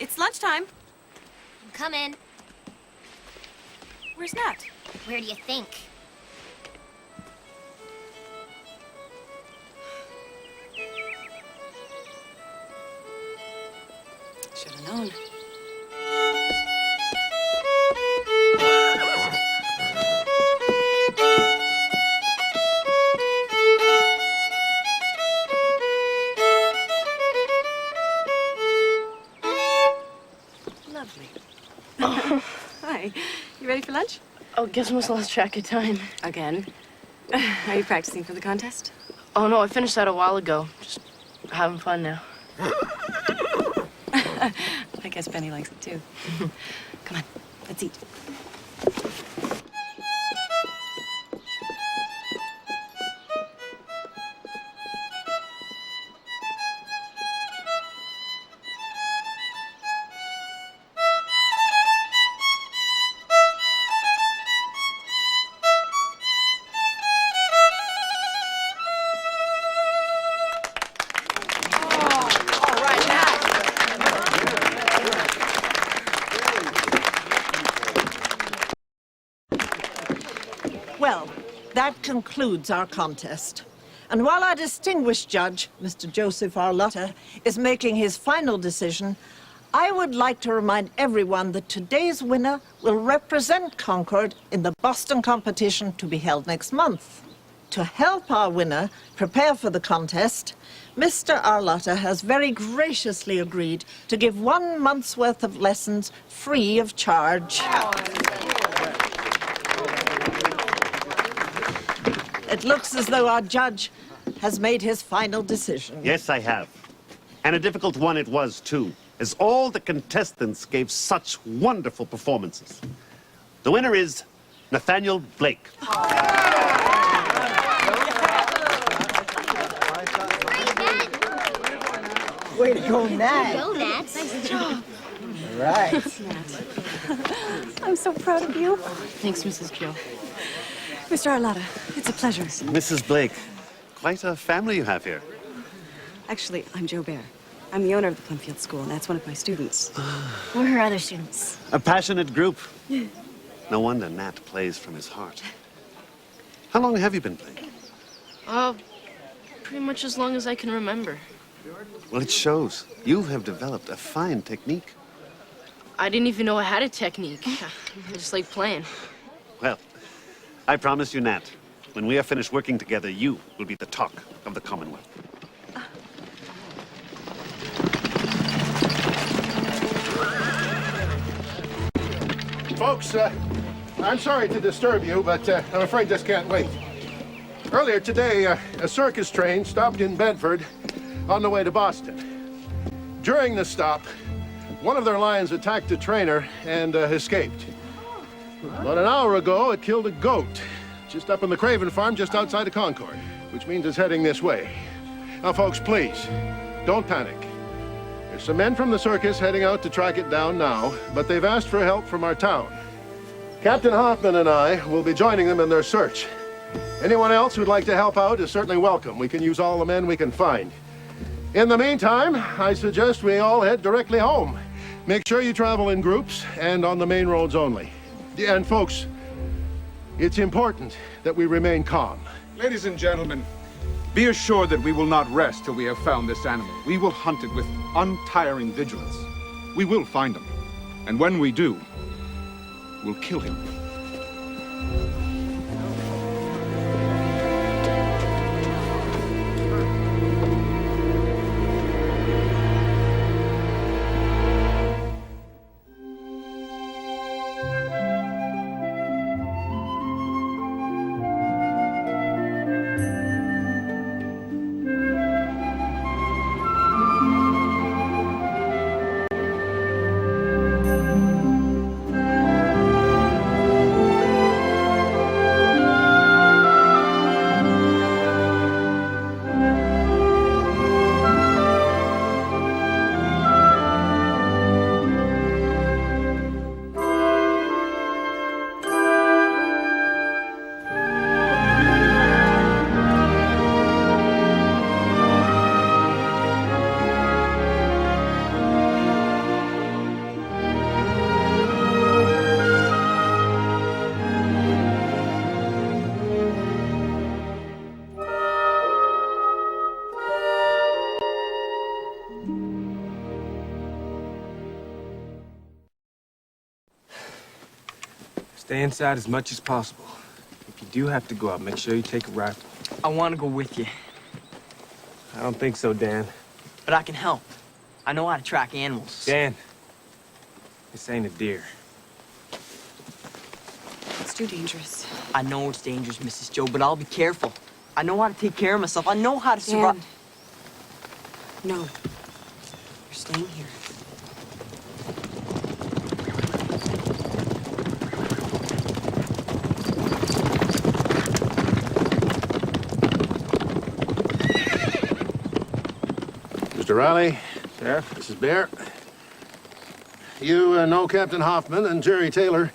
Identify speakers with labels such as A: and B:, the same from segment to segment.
A: It's lunchtime.
B: I'm coming.
A: Where's Nat?
B: Where do you think?
A: Should have known. Lovely. Hi. You ready for lunch?
C: Oh, guess I must have lost track of time.
A: Again. Are you practicing for the contest?
C: Oh, no, I finished that a while ago. Just having fun now.
A: I guess Benny likes it too. Come on, let's eat.
D: Well, that concludes our contest. And while our distinguished judge, Mr. Joseph Arlotta, is making his final decision, I would like to remind everyone that today's winner will represent Concord in the Boston competition to be held next month. To help our winner prepare for the contest, Mr. Arlotta has very graciously agreed to give 1 month's worth of lessons free of charge. It looks as though our judge has made his final decision.
E: Yes, I have. And a difficult one it was, too, as all the contestants gave such wonderful performances. The winner is Nathaniel Blake.
D: Way to go, Nat.
B: Go, Nats. Nice job.
D: Right.
A: I'm so proud of you.
C: Thanks, Mrs. Joe.
A: Mr. Arlotta, it's a pleasure.
E: Mrs. Blake, quite a family you have here.
A: Actually, I'm Jo Bear. I'm the owner of the Plumfield School, and that's one of my students.
B: We're her other students.
E: A passionate group. No wonder Nat plays from his heart. How long have you been playing?
C: Pretty much as long as I can remember.
E: Well, it shows. You have developed a fine technique.
C: I didn't even know I had a technique. I just like playing.
E: Well, I promise you, Nat, when we are finished working together, you will be the talk of the Commonwealth.
F: Folks, I'm sorry to disturb you, but I'm afraid this can't wait. Earlier today, a circus train stopped in Bedford on the way to Boston. During the stop, one of their lions attacked a trainer and escaped. About an hour ago, it killed a goat just up on the Craven farm just outside of Concord, which means it's heading this way. Now, folks, please, don't panic. There's some men from the circus heading out to track it down now, but they've asked for help from our town. Captain Hoffman and I will be joining them in their search. Anyone else who'd like to help out is certainly welcome. We can use all the men we can find. In the meantime, I suggest we all head directly home. Make sure you travel in groups and on the main roads only. And folks, it's important that we remain calm.
G: Ladies and gentlemen, be assured that we will not rest till we have found this animal. We will hunt it with untiring vigilance. We will find him. And when we do, we'll kill him.
H: Stay inside as much as possible. If you do have to go out, make sure you take a rifle.
I: I want to go with you,
H: I don't think so, Dan.
I: but I can help. I know how to track animals.
H: Dan, this ain't a deer.
A: It's too dangerous.
I: I know it's dangerous, Mrs. Joe, but I'll be careful. I know how to take care of myself. I know how to survive.
A: Dan. No. You're staying here.
F: Mr. Riley,
H: Sheriff?
F: Mrs. Bear. You know Captain Hoffman and Jerry Taylor.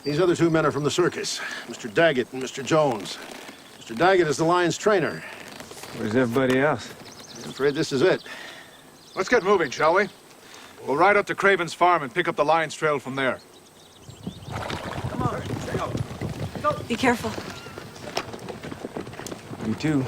F: These other two men are from the circus, Mr. Daggett and Mr. Jones. Mr. Daggett is the lion's trainer.
H: Where's everybody else?
F: I'm afraid this is it.
G: Let's get moving, shall we? We'll ride up to Craven's farm and pick up the lion's trail from there.
A: Be careful.
H: You too.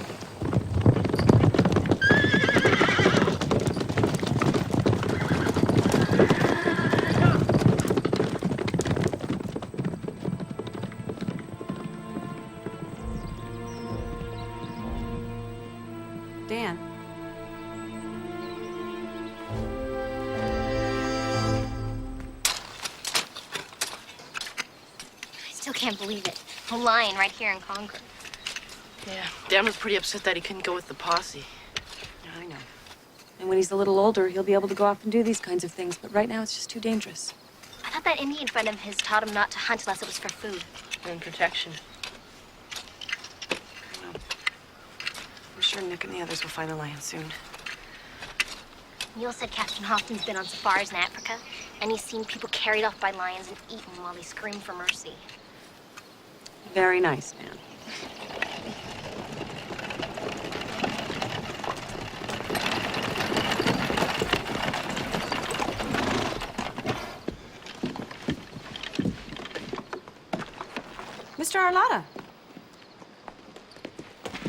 A: Dan.
B: I still can't believe it. A lion right here in Concord.
C: Yeah, Dan was pretty upset that he couldn't go with the posse.
A: Yeah, I know. And when he's a little older, he'll be able to go off and do these kinds of things. But right now, it's just too dangerous.
B: I thought that Indian friend of his taught him not to hunt unless it was for food.
C: And protection.
A: I know. I'm sure Nick and the others will find the lion soon.
B: Neil said Captain Hoffman's been on safaris in Africa, and he's seen people carried off by lions and eaten while they scream for mercy.
A: Very nice, man. Mr. Arlotta.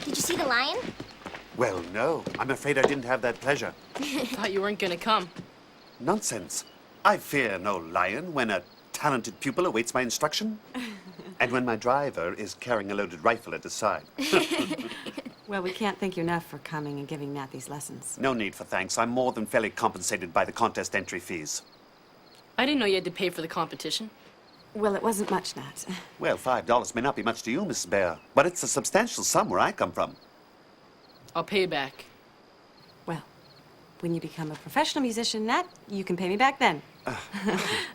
B: Did you see the lion?
E: Well, no. I'm afraid I didn't have that pleasure.
C: Thought you weren't gonna come.
E: Nonsense. I fear no lion when a talented pupil awaits my instruction. And when my driver is carrying a loaded rifle at his side.
A: Well, we can't thank you enough for coming and giving Nat these lessons.
E: No need for thanks. I'm more than fairly compensated by the contest entry fees.
C: I didn't know you had to pay for the competition.
A: Well, it wasn't much, Nat.
E: Well, $5 may not be much to you, Mrs. Bear, but it's a substantial sum where I come from.
C: I'll pay you back.
A: Well, when you become a professional musician, Nat, you can pay me back then.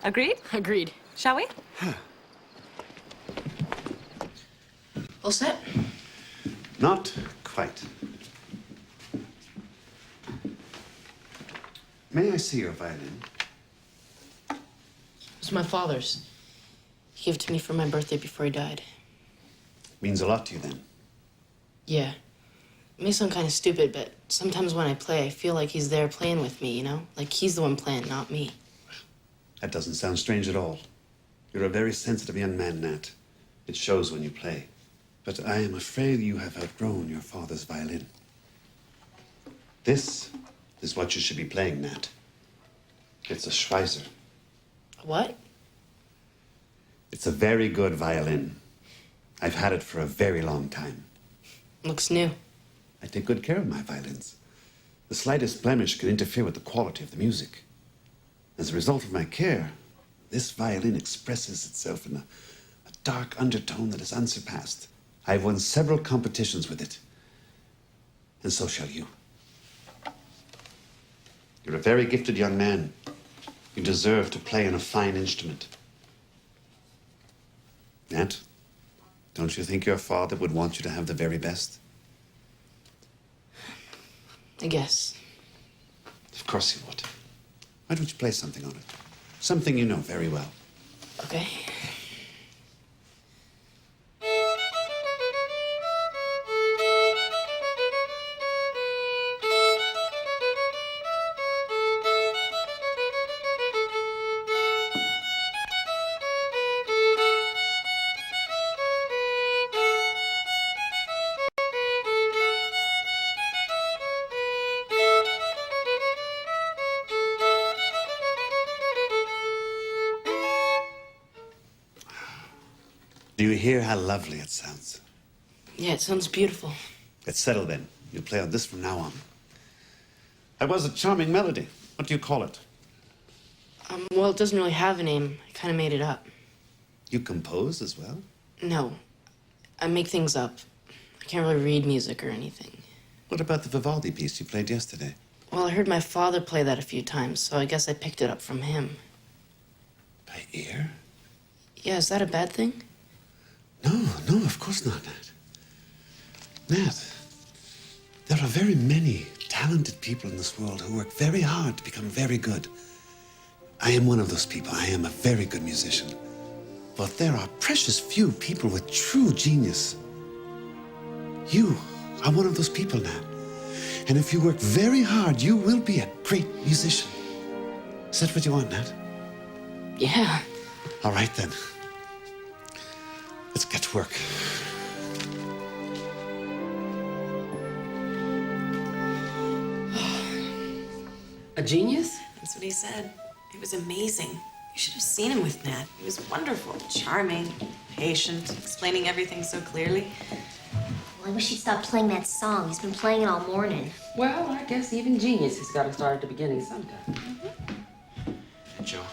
A: Agreed?
C: Agreed.
A: Shall we?
C: All set?
E: Not quite. May I see your violin?
C: It's my father's. He gave it to me for my birthday before he died.
E: Means a lot to you, then.
C: Yeah. It may sound kind of stupid, but sometimes when I play, I feel like he's there playing with me, you know? Like he's the one playing, not me.
E: That doesn't sound strange at all. You're a very sensitive young man, Nat. It shows when you play. But I am afraid you have outgrown your father's violin. This is what you should be playing, Nat. It's a Schweizer.
C: What?
E: It's a very good violin. I've had it for a very long time.
C: Looks new.
E: I take good care of my violins. The slightest blemish can interfere with the quality of the music. As a result of my care, this violin expresses itself in a dark undertone that is unsurpassed. I've won several competitions with it, and so shall you. You're a very gifted young man. You deserve to play on a fine instrument. Nat, don't you think your father would want you to have the very best?
C: I guess.
E: Of course he would. Why don't you play something on it? Something you know very well.
C: Okay.
E: Do you hear how lovely it sounds?
C: Yeah, it sounds beautiful.
E: It's settled then. You'll play on this from now on. That was a charming melody. What do you call it?
C: Well, it doesn't really have a name. I kind of made it up.
E: You compose as well?
C: No, I make things up. I can't really read music or anything.
E: What about the Vivaldi piece you played yesterday?
C: Well, I heard my father play that a few times, so I guess I picked it up from him.
E: By ear?
C: Yeah, is that a bad thing?
E: No, of course not, Nat. Nat, there are very many talented people in this world who work very hard to become very good. I am one of those people. I am a very good musician. But there are precious few people with true genius. You are one of those people, Nat. And if you work very hard, you will be a great musician. Is that what you want, Nat?
C: Yeah.
E: All right, then. Let's get to work.
C: A genius?
A: That's what he said. It was amazing. You should have seen him with Nat. He was wonderful, charming, patient, explaining everything so clearly.
B: Well, I wish he'd stop playing that song. He's been playing it all morning.
J: Well, I guess even genius has got to start at the beginning sometime.
H: Joe,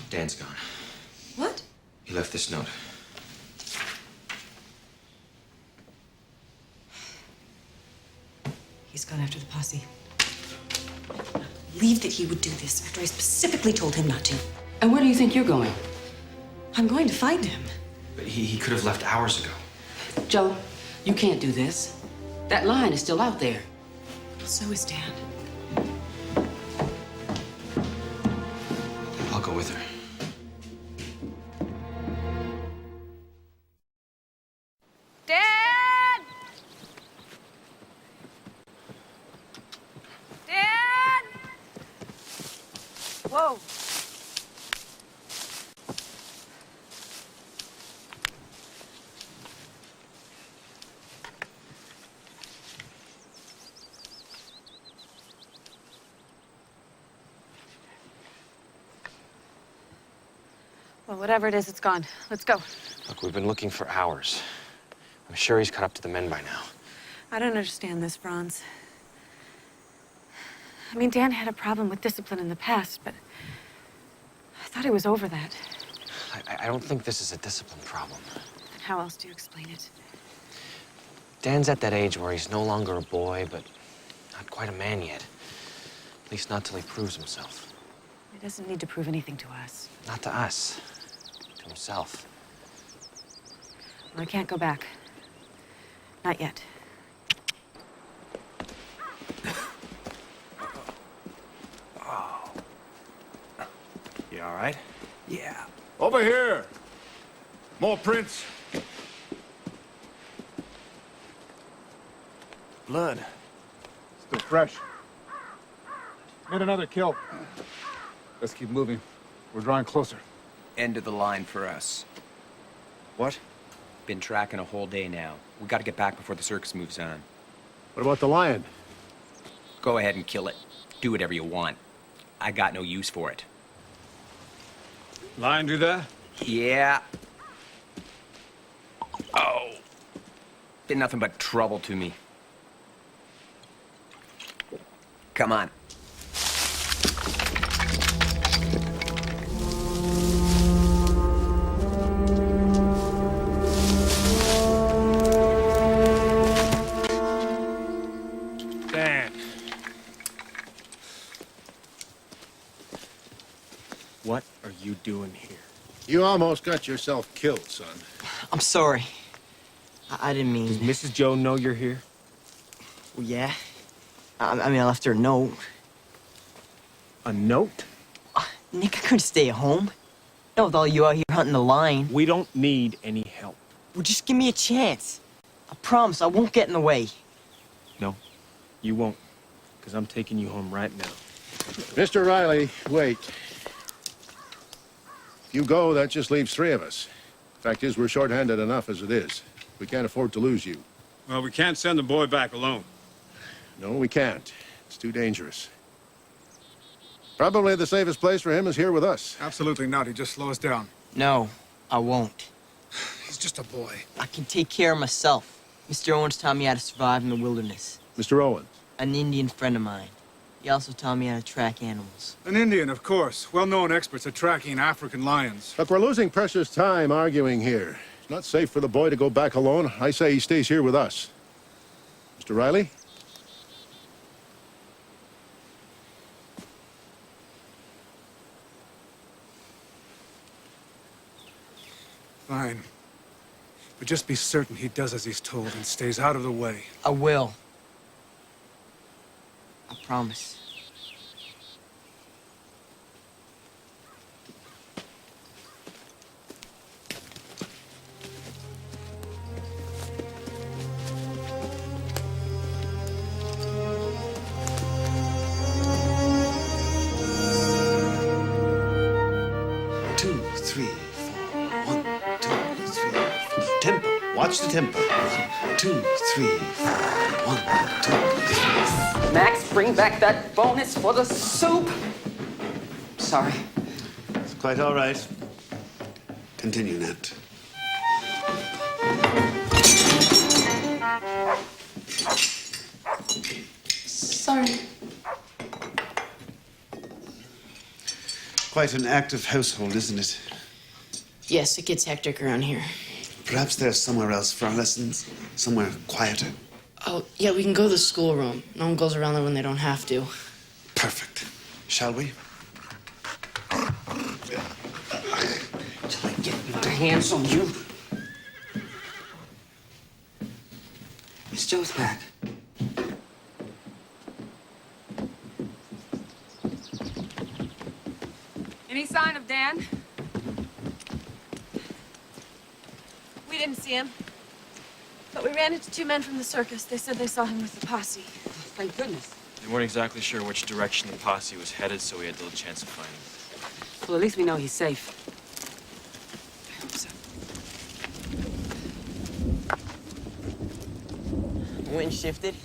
H: Dan's gone.
A: What?
H: He left this note.
A: He's gone after the posse. I believe that he would do this after I specifically told him not to.
J: And where do you think you're going?
A: I'm going to find him.
H: But he could have left hours ago.
J: Joe, you can't do this. That line is still out there.
A: So is Dan.
H: I'll go with her.
K: Dad! Dad! Whoa. Well, whatever it is, it's gone. Let's go.
H: Look, we've been looking for hours. I'm sure he's caught up to the men by now.
A: I don't understand this, Franz. I mean, Dan had a problem with discipline in the past, but I thought he was over that.
H: I don't think this is a discipline problem.
A: Then how else do you explain it?
H: Dan's at that age where he's no longer a boy, but not quite a man yet. At least not till he proves himself.
A: He doesn't need to prove anything to us.
H: Not to us. To himself.
A: Well, I can't go back. Not yet.
H: You all right?
G: Yeah. Over here. More prints.
H: Blood.
G: Still fresh. Made another kill. Let's keep moving. We're drawing closer.
L: End of the line for us.
H: What?
L: Been tracking a whole day now. We gotta get back before the circus moves on.
F: What about the lion?
L: Go ahead and kill it. Do whatever you want. I got no use for it.
G: Lion do that?
L: Yeah. Oh. Been nothing but trouble to me. Come on.
G: Dan.
H: What are you doing here?
F: You almost got yourself killed, son.
I: I'm sorry. I didn't mean...
H: Does Mrs. Joe know you're here?
I: Well, yeah. I mean, I left her a note.
H: A note?
I: Nick, I couldn't stay at home. Not with all you out here hunting the lion.
H: We don't need any help.
I: Well, just give me a chance. I promise I won't get in the way.
H: No, you won't. Because I'm taking you home right now.
F: Mr. Riley, wait. If you go, that just leaves three of us. Fact is, we're short-handed enough as it is. We can't afford to lose you.
G: Well, we can't send the boy back alone.
F: No, we can't. It's too dangerous. Probably the safest place for him is here with us.
G: Absolutely not. He just slow us down.
I: No, I won't.
M: He's just a boy.
I: I can take care of myself. Mr. Owens taught me how to survive in the wilderness.
F: Mr. Owens.
I: An Indian friend of mine. He also taught me how to track animals.
G: An Indian, of course. Well-known experts at tracking African lions.
F: Look, we're losing precious time arguing here. It's not safe for the boy to go back alone. I say he stays here with us. Mr. Riley?
G: Fine. But just be certain he does as he's told and stays out of the way.
I: I will. I promise.
E: Two, three, four. 1, 2, 3, 4. Tempo. Watch the tempo. 1, 2, 3, 4. 1, 2, 3.
J: Max, bring back that bonus for the soup. Sorry.
E: It's quite all right. Continue, Nat.
C: Sorry.
E: Quite an active household, isn't it?
C: Yes, it gets hectic around here.
E: Perhaps there's somewhere else for our lessons, somewhere quieter.
C: Oh, yeah, we can go to the schoolroom. No one goes around there when they don't have to.
E: Perfect. Shall we?
J: Till I get my hands on you. Miss Joe's back.
K: Any sign of Dan?
A: We didn't see him. But we ran into 2 men from the circus. They said they saw him with the posse.
J: Thank goodness.
H: They weren't exactly sure which direction the posse was headed, so we had little chance of finding him.
J: Well, at least we know he's safe. I hope so.
I: The wind shifted.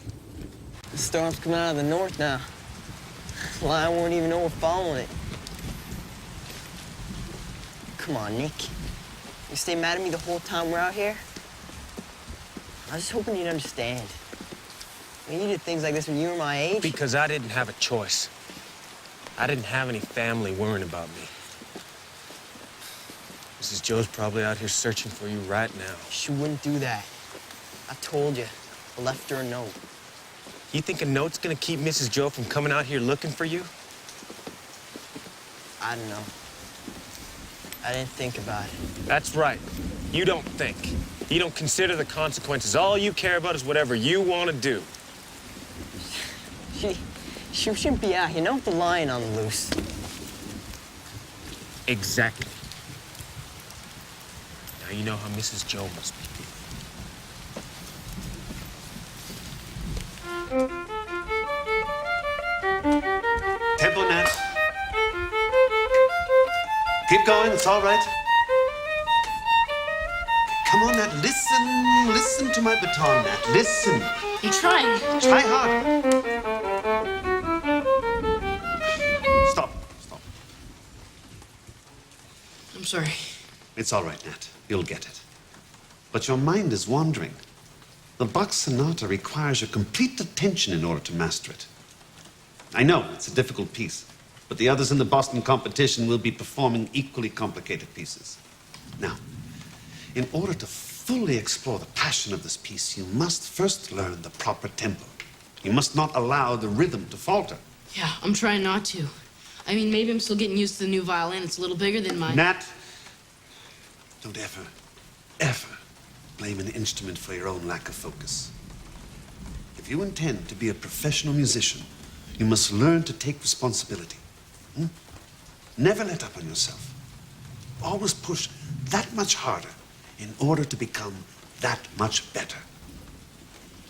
I: The storm's coming out of the north now. The lion won't even know we're following it. Come on, Nick. You stay mad at me the whole time we're out here? I was just hoping you'd understand. I mean, you did things like this when you were my age.
H: Because I didn't have a choice. I didn't have any family worrying about me. Mrs. Joe's probably out here searching for you right now.
I: She wouldn't do that. I told you. I left her a note.
H: You think a note's gonna keep Mrs. Joe from coming out here looking for you?
I: I don't know. I didn't think about it.
H: That's right. You don't think. You don't consider the consequences. All you care about is whatever you want to do.
I: She shouldn't be out here, not with the lion on the loose.
H: Exactly. Now you know how Mrs. Joe must be.
E: Tempo, Nat. Keep going, it's all right. Come on, Nat, listen. Listen to my baton, Nat. Listen.
C: I'm trying.
E: Try hard. Stop. Stop.
C: I'm sorry.
E: It's all right, Nat. You'll get it. But your mind is wandering. The Bach Sonata requires your complete attention in order to master it. I know it's a difficult piece, but the others in the Boston competition will be performing equally complicated pieces. Now, in order to fully explore the passion of this piece, you must first learn the proper tempo. You must not allow the rhythm to falter.
C: Yeah, I'm trying not to. I mean, maybe I'm still getting used to the new violin. It's a little bigger than mine.
E: Nat, don't ever blame an instrument for your own lack of focus. If you intend to be a professional musician, you must learn to take responsibility. Never let up on yourself. Always push that much harder in order to become that much better.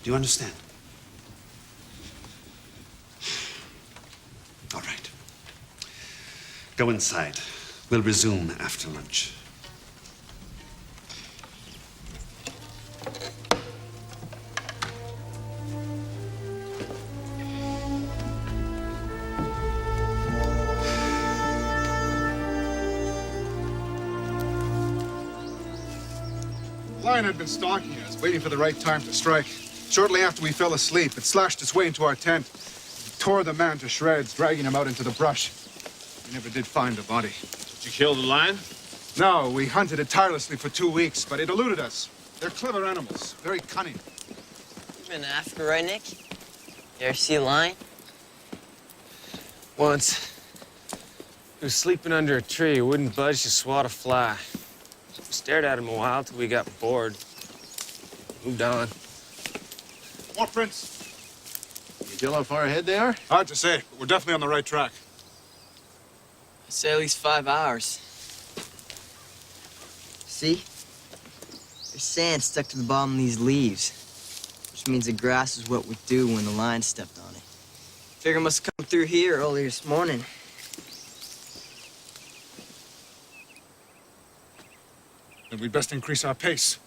E: Do you understand? All right. Go inside. We'll resume after lunch.
G: lion had been stalking us, waiting for the right time to strike. Shortly after we fell asleep, it slashed its way into our tent. It tore the man to shreds, dragging him out into the brush. We never did find the body.
M: Did you kill the lion?
G: No, we hunted it tirelessly for 2 weeks, but it eluded us. They're clever animals, very cunning.
I: You've been to Africa, right, Nick? You ever see a lion?
H: Once. He was sleeping under a tree. He wouldn't budge to swat a fly. We stared at him a while till we got bored. Moved on.
G: More prints.
F: You tell how far ahead they are?
G: Hard to say, but we're definitely on the right track.
I: I'd say at least 5 hours. See? There's sand stuck to the bottom of these leaves, which means the grass is what would do when the lion stepped on it. Figure it must have come through here earlier this morning.
G: Then we'd best increase our pace.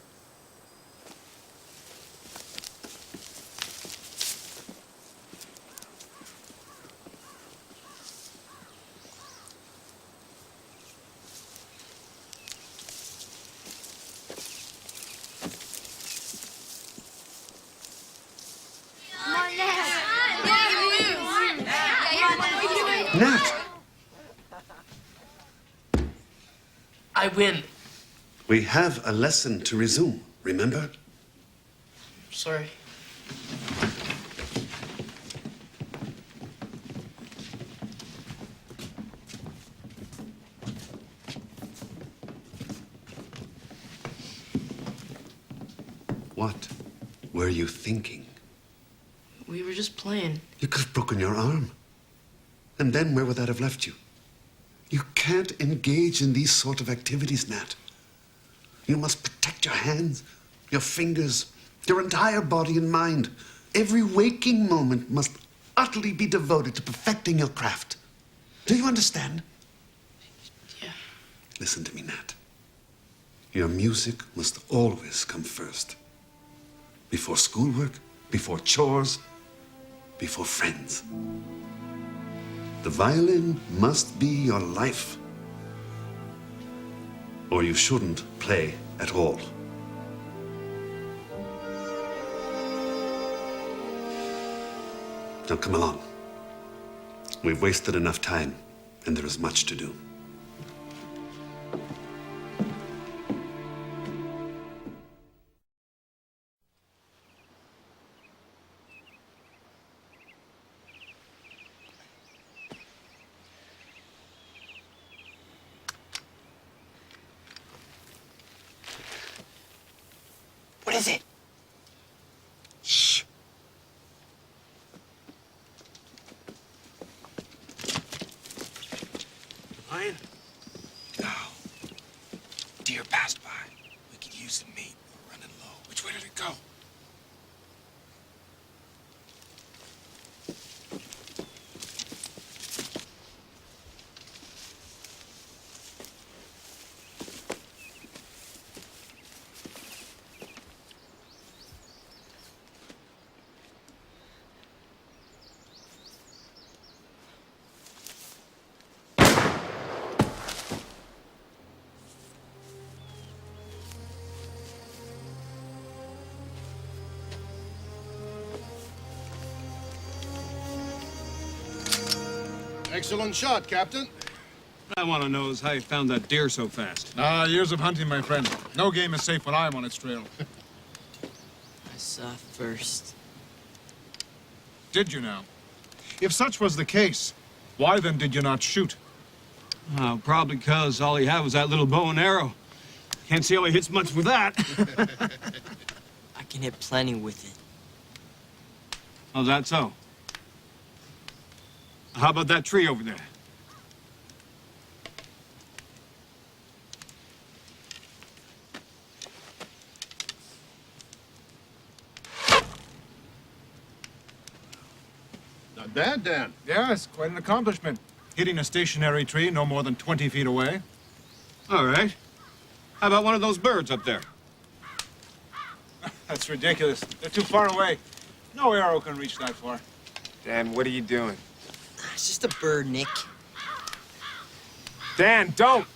E: Nat!
C: I win.
E: We have a lesson to resume, remember?
C: Sorry.
E: What were you thinking?
C: We were just playing.
E: You could have broken your arm. And then where would that have left you? You can't engage in these sort of activities, Nat. You must protect your hands, your fingers, your entire body and mind. Every waking moment must utterly be devoted to perfecting your craft. Do you understand?
C: Yeah.
E: Listen to me, Nat. Your music must always come first. Before schoolwork, before chores, before friends. The violin must be your life, or you shouldn't play at all. Now come along. We've wasted enough time, and there is much to do.
I: What is it?
E: Shh.
H: Lion?
M: No. Deer passed by. We could use some meat. We're running low. Which way did it go?
F: Excellent shot, Captain.
G: What I want to know is how you found that deer so fast. Years of hunting, my friend. No game is safe when I'm on its trail.
I: I saw first.
G: Did you now? If such was the case, why then did you not shoot?
M: Probably because all he had was that little bow and arrow. Can't see how he hits much with that.
I: I can hit plenty with it.
M: How's that so? How about that tree over there?
F: Not bad, Dan.
G: Yes, quite an accomplishment. Hitting a stationary tree no more than 20 feet away.
M: All right. How about one of those birds up there?
G: That's ridiculous. They're too far away. No arrow can reach that far.
H: Dan, what are you doing?
I: It's just a bird, Nick.
G: Dan, don't!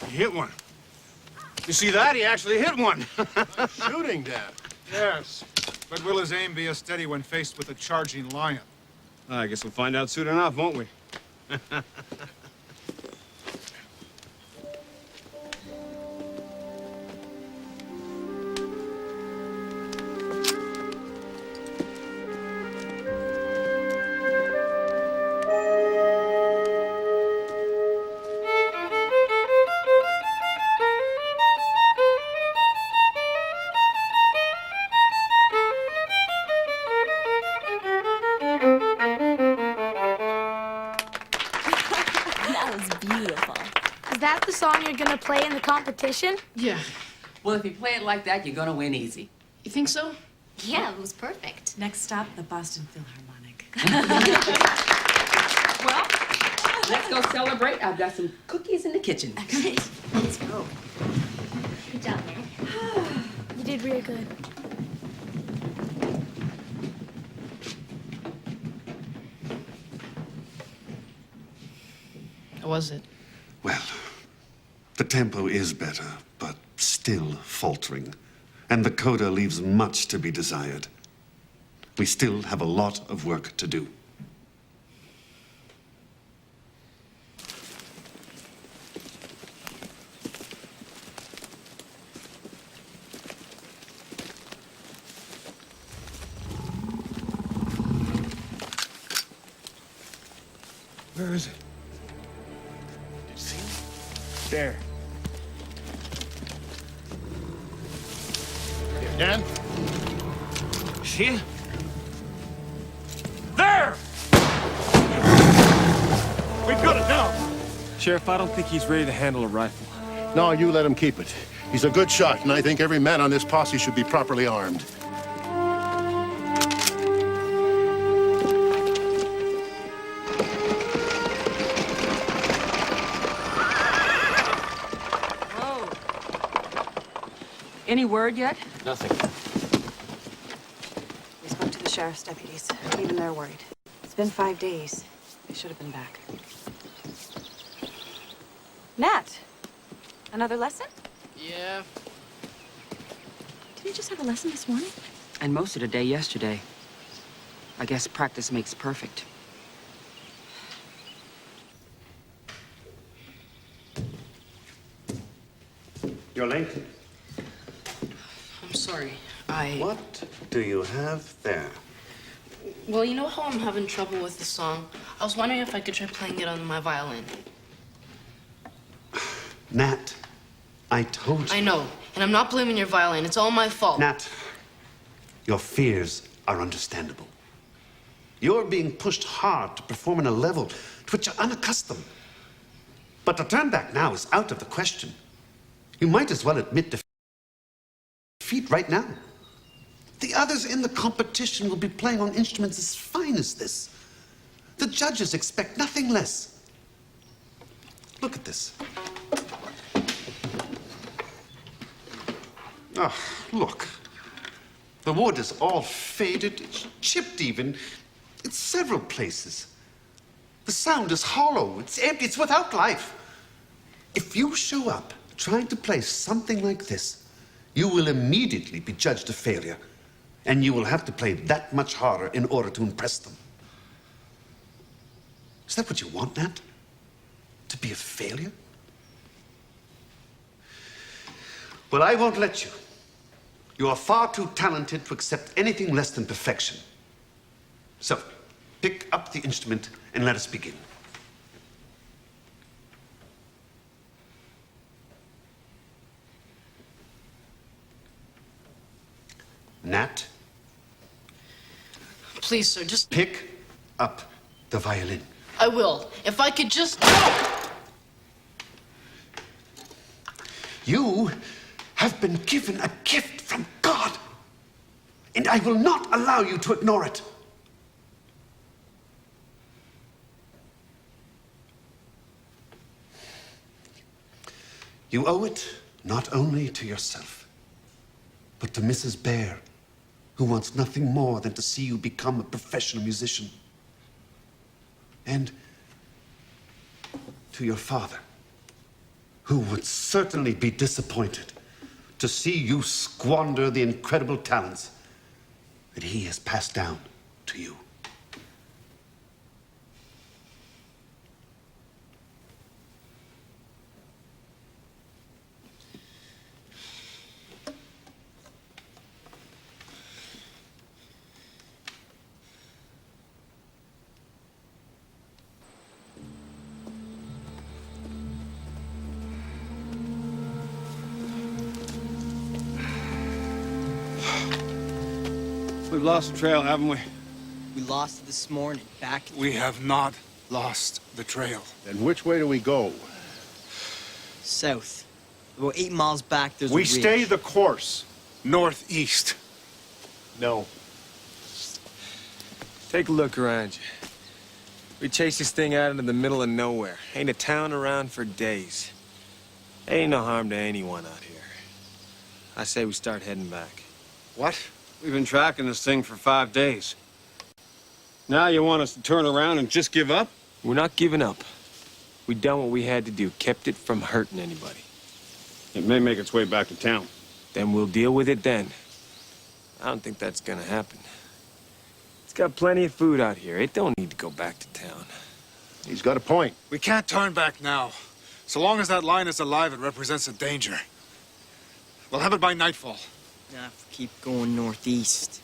G: He hit one. You see that? He actually hit one.
F: Shooting, Dad.
G: Yes. But will his aim be as steady when faced with a charging lion? I guess we'll find out soon enough, won't we?
B: That was beautiful. Is that the song you're gonna play in the competition?
C: Yeah.
J: Well, if you play it like that, you're gonna win easy.
C: You think so?
B: Yeah, it was perfect.
A: Next stop, the Boston Philharmonic.
J: Well, let's go celebrate. I've got some cookies in the kitchen.
B: Excellent. Let's go. Good job, man. You did really good.
C: How was it?
E: Well, the tempo is better, but still faltering. And the coda leaves much to be desired. We still have a lot of work to do.
G: Where is it?
M: Did you see him?
G: There.
F: Dan?
H: See it? There!
F: We've got it now.
H: Sheriff, I don't think he's ready to handle a rifle.
F: No, you let him keep it. He's a good shot, and I think every man on this posse should be properly armed.
K: Any word yet?
H: Nothing.
A: We spoke to the sheriff's deputies. Even they're worried. It's been 5 days. They should have been back. Nat, another lesson?
C: Yeah.
A: Didn't you just have a lesson this morning?
J: And most of the day yesterday. I guess practice makes perfect.
E: You're late.
C: I'm sorry.
E: What do you have there?
C: Well, you know how I'm having trouble with the song? I was wondering if I could try playing it on my violin.
E: Nat, I told you.
C: I know, and I'm not blaming your violin. It's all my fault.
E: Nat, your fears are understandable. You're being pushed hard to perform on a level to which you're unaccustomed. But to turn back now is out of the question. You might as well admit defeat right now. The others in the competition will be playing on instruments as fine as this. The judges expect nothing less. Look at this. Oh, look. The wood is all faded, it's chipped even. It's several places. The sound is hollow, it's empty, it's without life. If you show up trying to play something like this, you will immediately be judged a failure. And you will have to play that much harder in order to impress them. Is that what you want, Nat? To be a failure? Well, I won't let you. You are far too talented to accept anything less than perfection. So, pick up the instrument and let us begin. Nat?
C: Please, sir, just...
E: Pick up the violin.
C: I will. If I could just...
E: You have been given a gift from God, and I will not allow you to ignore it. You owe it not only to yourself, but to Mrs. Bear, who wants nothing more than to see you become a professional musician. And to your father, who would certainly be disappointed to see you squander the incredible talents that he has passed down to you.
H: We've lost the trail, haven't we?
I: We lost it this morning, back...
M: We have not lost the trail.
F: Then which way do we go?
I: south. About 8 miles back, there's a
G: We
I: ridge.
G: stay the course.
M: Northeast.
H: No. Take a look around you. We chased this thing out into the middle of nowhere. Ain't a town around for days. Ain't no harm to anyone out here. I say we start heading back.
N: What? We've been tracking this thing for 5 days. Now you want us to turn around and just give up?
H: We're not giving up. We done what we had to do, kept it from hurting anybody.
N: It may make its way back to town.
H: Then we'll deal with it then. I don't think that's gonna happen. It's got plenty of food out here. It don't need to go back to town.
F: He's got a point.
M: We can't turn back now. So long as that line is alive, it represents a danger. We'll have it by nightfall.
I: Now, if we keep going northeast.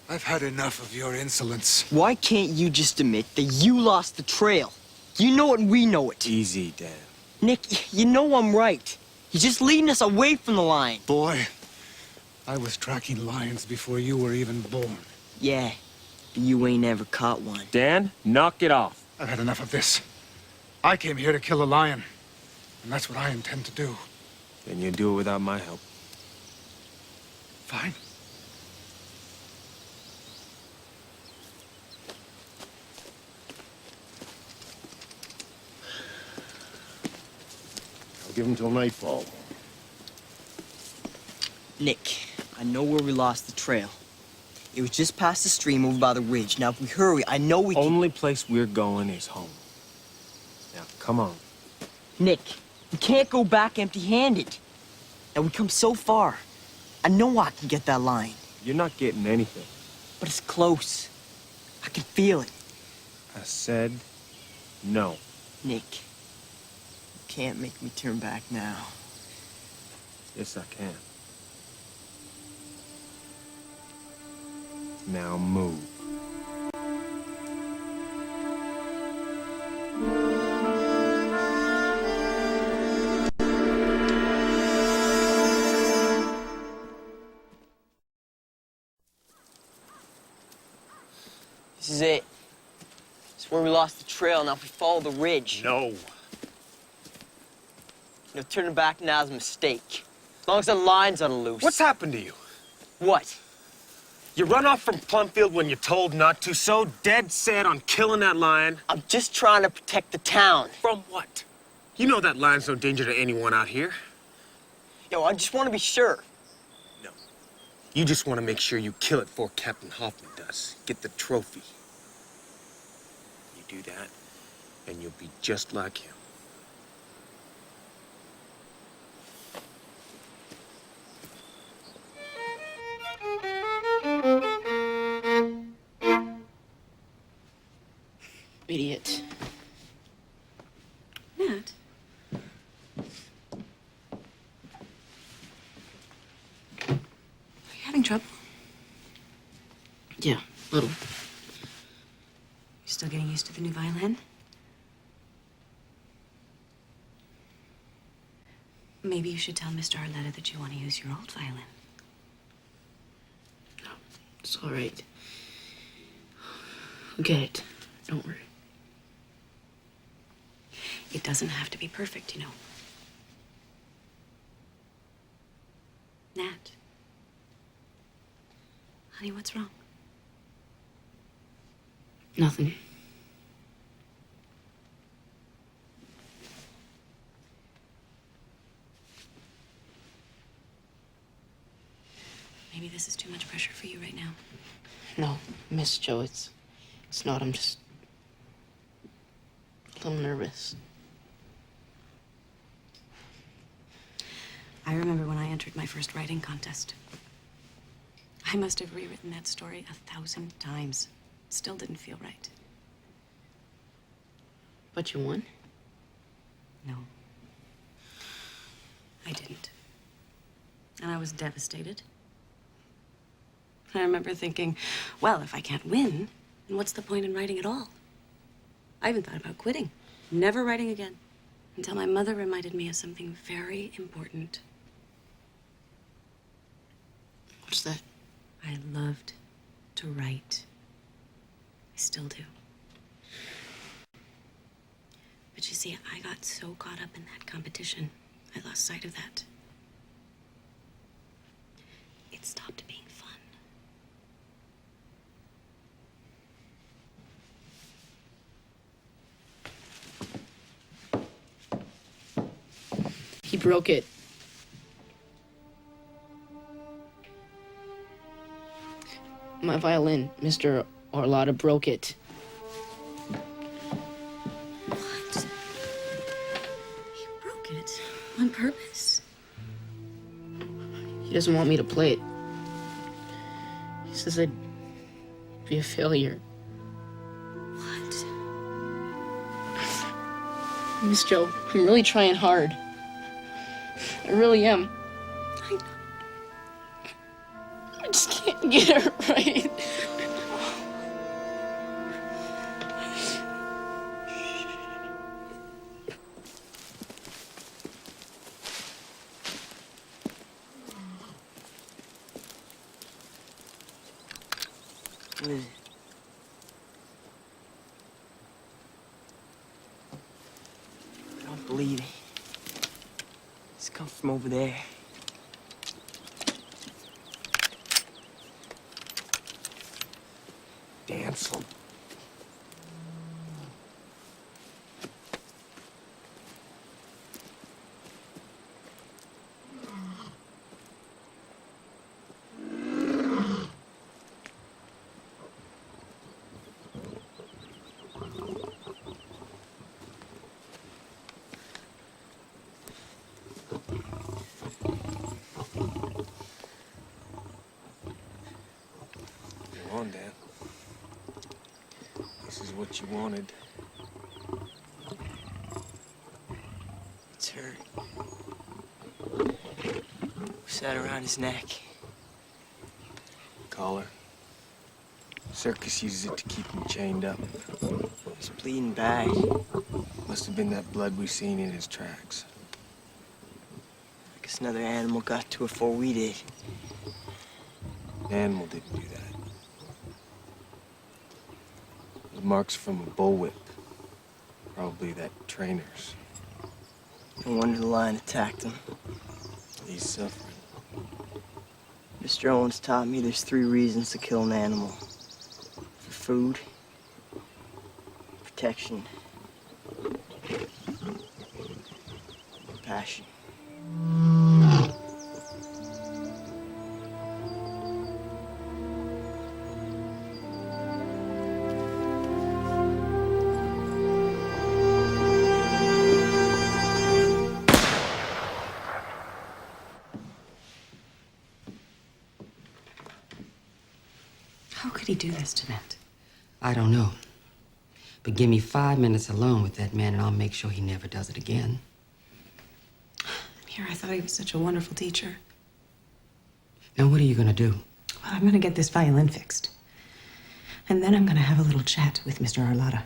M: I've had enough of your insolence.
I: Why can't you just admit that you lost the trail? You know it and we know it.
H: Easy, Dan.
I: Nick, you know I'm right. You're just leading us away from the line.
M: Boy, I was tracking lions before you were even born.
I: Yeah, but you ain't ever caught one.
H: Dan, knock it off.
M: I've had enough of this. I came here to kill a lion, and that's what I intend to do.
H: Then you'll do it without my help.
M: Fine.
F: I'll give him till nightfall.
I: Nick, I know where we lost the trail. It was just past the stream over by the ridge. Now, if we hurry, I know we can...
H: Only place we're going is home. Now, come on.
I: Nick, we can't go back empty-handed. Now, we come so far. I know I can get that line.
H: You're not getting anything.
I: But it's close. I can feel it.
H: I said no.
I: Nick, you can't make me turn back now.
H: Yes, I can. Now move.
I: This is it. It's where we lost the trail. Now, if we follow the ridge...
N: No.
I: You know, turning back now is a mistake. As long as the line's on the loose.
H: What's happened to you?
I: What?
H: You run off from Plumfield when you're told not to, so dead set on killing that lion.
I: I'm just trying to protect the town.
H: From what? You know that lion's no danger to anyone out here.
I: Yo, I just want to be sure.
H: No. You just want to make sure you kill it before Captain Hoffman does. Get the trophy. You do that, and you'll be just like him.
C: Idiot.
A: Nat. Are you having trouble?
C: Yeah, little.
A: You still getting used to the new violin? Maybe you should tell Mr. Arletta that you want to use your old violin.
C: No, it's all right. I'll get it. Don't worry.
A: It doesn't have to be perfect, you know. Nat. Honey, what's wrong?
C: Nothing.
A: Maybe this is too much pressure for you right now.
C: No, Miss Joe, it's not. I'm just a little nervous.
A: I remember when I entered my first writing contest. I must have rewritten that story 1,000 times. Still didn't feel right.
C: But you won?
A: No. I didn't. And I was devastated. I remember thinking, well, if I can't win, then what's the point in writing at all? I even thought about quitting, never writing again, until my mother reminded me of something very important.
C: What's that?
A: I loved to write. I still do. But you see, I got so caught up in that competition, I lost sight of that. It stopped being fun.
C: He broke it. My violin, Mr. Orlotta broke it.
A: What? He broke it on purpose?
C: He doesn't want me to play it. He says I'd be a failure.
A: What?
C: Miss Joe, I'm really trying hard. I really am. I just can't get it right.
I: What is it? I don't believe it. It's come from over there. Dancel.
H: Come on, Dan. This is what you wanted.
I: It's hurt. We sat around his neck.
H: Collar. Circus uses it to keep him chained up.
I: He's bleeding bad.
H: Must have been that blood we seen in his tracks.
I: I guess another animal got to it before we did.
H: An animal didn't do that. The marks from a bullwhip. Probably that trainer's.
I: No wonder the lion attacked him.
H: He's suffering.
I: Mr. Owens taught me there's 3 reasons to kill an animal. For food, protection, passion.
A: How could he do this to Nat?
J: I don't know. But give me 5 minutes alone with that man and I'll make sure he never does it again.
A: Here, I thought he was such a wonderful teacher.
J: Now, what are you gonna do?
A: Well, I'm gonna get this violin fixed. And then I'm gonna have a little chat with Mr. Arlotta.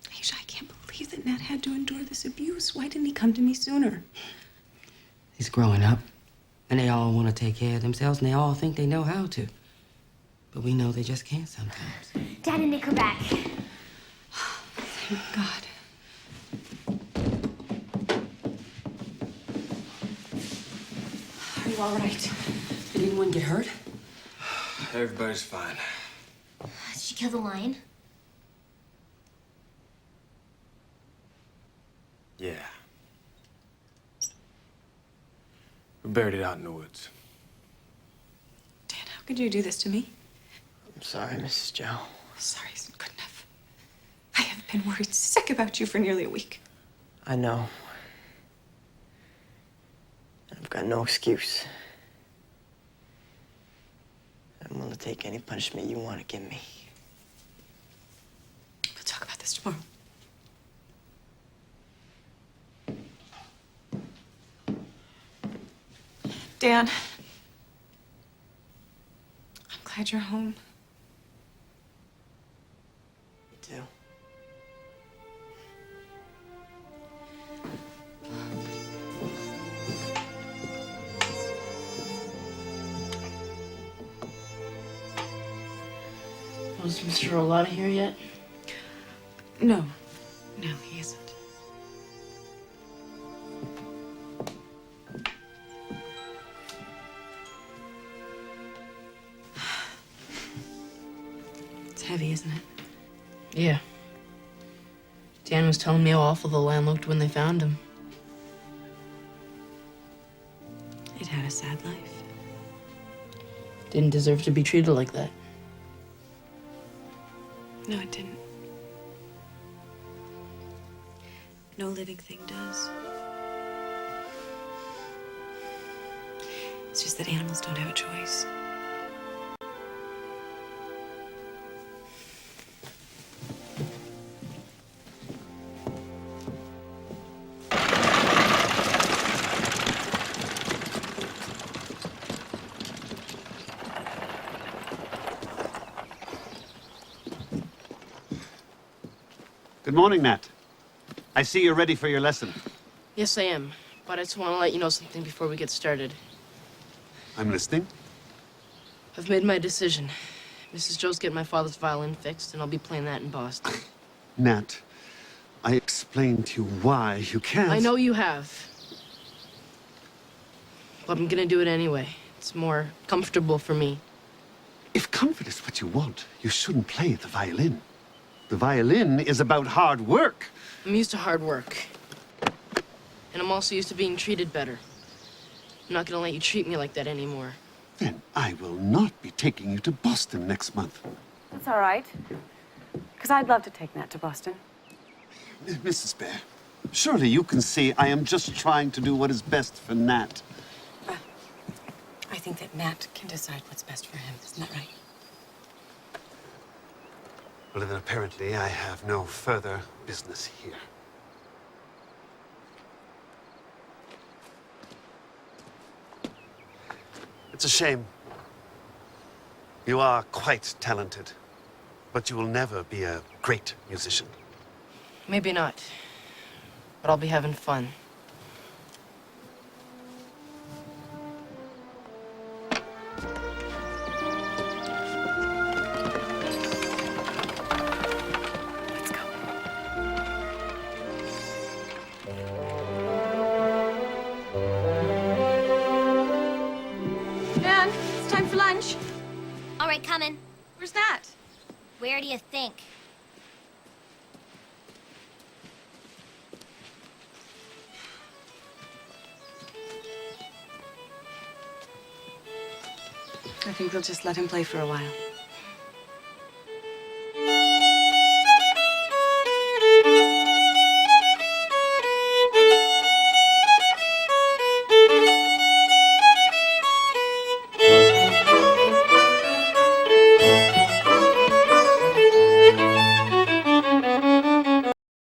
A: Aisha, I can't believe that Nat had to endure this abuse. Why didn't he come to me sooner?
J: He's growing up, and they all want to take care of themselves, and they all think they know how to. But we know they just can't sometimes.
B: Dad and Nick are back.
A: Thank God.
J: Are you all right? Did anyone get hurt?
H: Everybody's fine.
B: Did she kill the lion?
H: Yeah. We buried it out in the woods.
A: Dan, how could you do this to me?
I: I'm sorry, Mrs. Joe.
A: Sorry isn't good enough. I have been worried sick about you for nearly a week.
I: I know. I've got no excuse. I'm willing to take any punishment you want to give me.
A: We'll talk about this tomorrow. Dan, I'm glad you're home.
I: Me too.
C: Was Mr. Rolata here yet?
A: No, he isn't. It's heavy, isn't it?
C: Yeah. Dan was telling me how awful the land looked when they found him.
A: It had a sad life.
C: Didn't deserve to be treated like that.
A: No, it didn't. No living thing does. It's just that animals don't have a choice.
E: Good morning, Nat. I see you're ready for your lesson.
C: Yes, I am. But I just want to let you know something before we get started.
E: I'm listening.
C: I've made my decision. Mrs. Joe's getting my father's violin fixed, and I'll be playing that in Boston.
E: Nat, I explained to you why you can't.
C: I know you have. But I'm gonna do it anyway. It's more comfortable for me.
E: If comfort is what you want, you shouldn't play the violin. The violin is about hard work.
C: I'm used to hard work. And I'm also used to being treated better. I'm not gonna let you treat me like that anymore.
E: Then I will not be taking you to Boston next month.
K: That's all right. Because I'd love to take Nat to Boston.
E: Mrs. Bear, surely you can see I am just trying to do what is best for Nat.
A: I think that Nat can decide what's best for him. Isn't that right?
E: Well, then apparently I have no further business here. It's a shame. You are quite talented, but you will never be a great musician.
C: Maybe not. But I'll be having fun.
K: Dan, it's time for lunch.
B: All right, coming.
K: Where's Nat?
B: Where do you think?
A: I think we'll just let him play for a while.